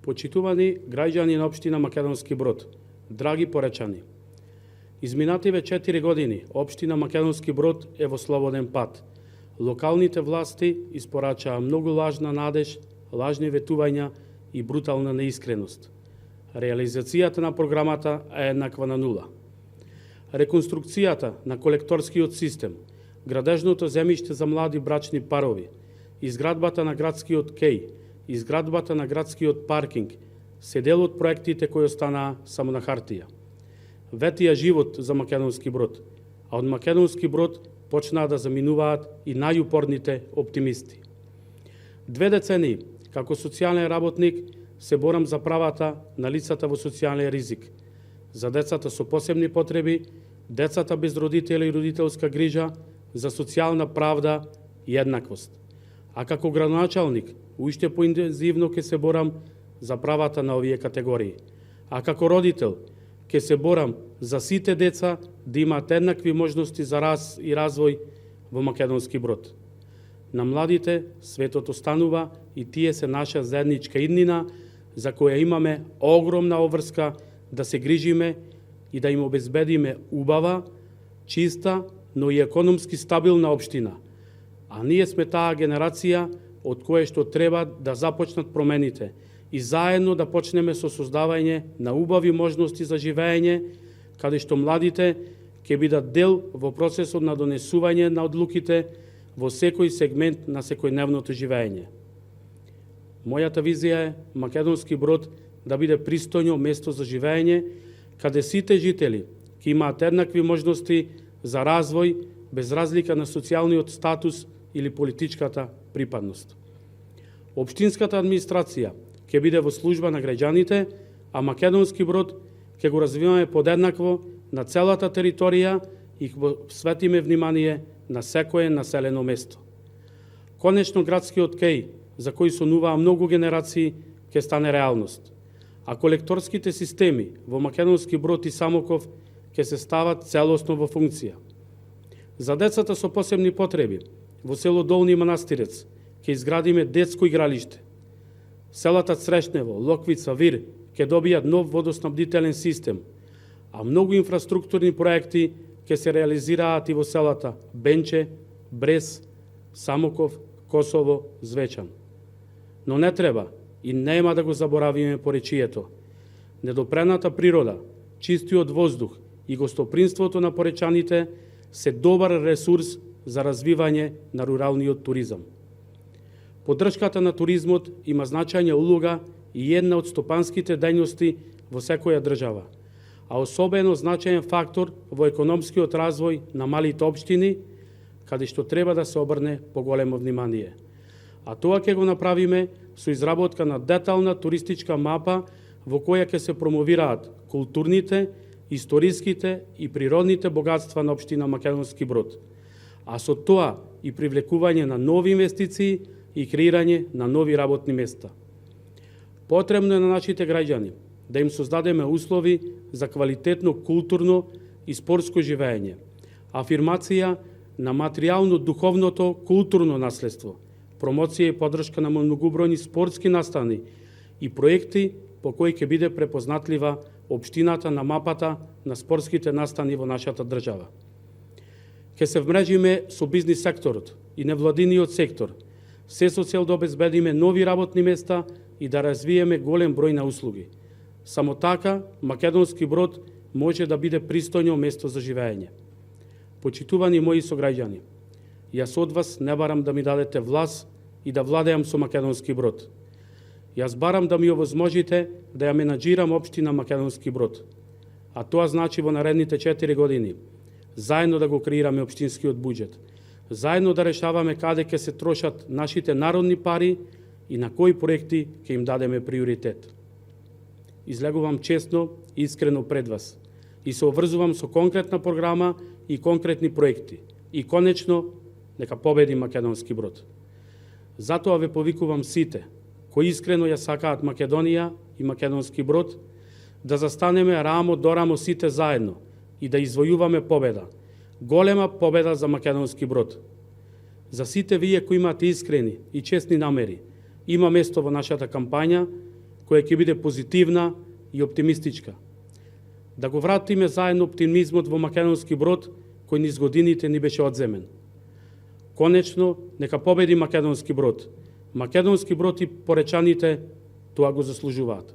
Почитувани граѓани на општина Македонски Брод, драги поречани, изминативе 4 години општина Македонски Брод е во слободен пат. Локалните власти испорачаа многу лажна надеж, лажни ветувања и брутална неискреност. Реализацијата на програмата е еднаква на нула. Реконструкцијата на колекторскиот систем, градежното земјиште за млади брачни парови, изградбата на градскиот кеј, изградбата на градскиот паркинг се дел од проектите кои останаа само на хартија. Ветија живот за Македонски Брод, а од Македонски Брод почнаа да заминуваат и најупорните оптимисти. 2 децении, како социјален работник, се борам за правата на лицата во социјален ризик, за децата со посебни потреби, децата без родители и родителска грижа, за социјална правда и еднаквост. А како градоначалник, уште поинтензивно ќе се борам за правата на овие категории. А како родител, ќе се борам за сите деца да имаат еднакви можности за раз и развој во Македонски Брод. На младите светот останува и тие се наша заедничка иднина за која имаме огромна обврска да се грижиме и да им обезбедиме убава, чиста, но и економски стабилна општина. А ние сме таа генерација од која што треба да започнат промените и заедно да почнеме со создавање на убави можности за живеење, каде што младите ќе бидат дел во процесот на донесување на одлуките во секој сегмент на секојдневното живеење. Мојата визија е Македонски Брод да биде пристојно место за живеење, каде сите жители ќе имаат еднакви можности за развој без разлика на социјалниот статус или политичката припадност. Општинската администрација ќе биде во служба на граѓаните, а Македонски Брод ќе го развиваме подеднакво на целата територија и ќе посветиме внимание на секое населено место. Конечно, градскиот кеј, за кој сонуваа многу генерации, ќе стане реалност, а колекторските системи во Македонски Брод и Самоков ќе се стават целосно во функција. За децата со посебни потреби, во село Долни Манастирец, ќе изградиме детско игралиште. Селата Црешнево, Локвица, Вир ќе добијат нов водоснабдителен систем, а многу инфраструктурни проекти ќе се реализираат и во селата Бенче, Брес, Самоков, Косово, Звечан. Но не треба и нема да го заборавиме поречието. Недопрената природа, чистиот воздух и гостопринството на поречаните се добар ресурс за развивање на руралниот туризам. Поддршката на туризмот има значајна улога и една од стопанските дејности во секоја држава, а особено значаен фактор во економскиот развој на малите општини, каде што треба да се обрне поголемо внимание. А тоа ќе го направиме со изработка на детална туристичка мапа во која ќе се промовираат културните, историските и природните богатства на општина Македонски Брод, а со тоа и привлекување на нови инвестиции и креирање на нови работни места. Потребно е на нашите граѓани да им создадеме услови за квалитетно културно и спортско живеење, афирмација на материјално-духовното културно наследство, промоција и поддршка на многобројни спортски настани и проекти по кои ќе биде препознатлива општината на мапата на спортските настани во нашата држава. Ке се вмрежиме со бизнис секторот и невладиниот сектор, се со цел да обезбедиме нови работни места и да развиеме голем број на услуги. Само така Македонски Брод може да биде пристојно место за живеење. Почитувани мои сограѓани, јас од вас не барам да ми дадете власт и да владеам со Македонски Брод. Јас барам да ми овозможите да ја менаџирам општина Македонски Брод. А тоа значи во наредните 4 години заедно да го креираме општинскиот буџет, заедно да решаваме каде ќе се трошат нашите народни пари и на кои проекти ќе им дадеме приоритет. Излегувам честно и искрено пред вас и се обврзувам со конкретна програма и конкретни проекти. И конечно, нека победи Македонски Брод. Затоа ве повикувам сите кои искрено ја сакаат Македонија и Македонски Брод да застанеме рамо до рамо сите заедно и да извојуваме победа. Голема победа за Македонски Брод. За сите вие кои имате искрени и честни намери, има место во нашата кампања, која ќе биде позитивна и оптимистичка. Да го вратиме заедно оптимизмот во Македонски Брод, кој низ годините ни беше одземен. Конечно, нека победи Македонски Брод. Македонски Брод и поречаните тоа го заслужуваат.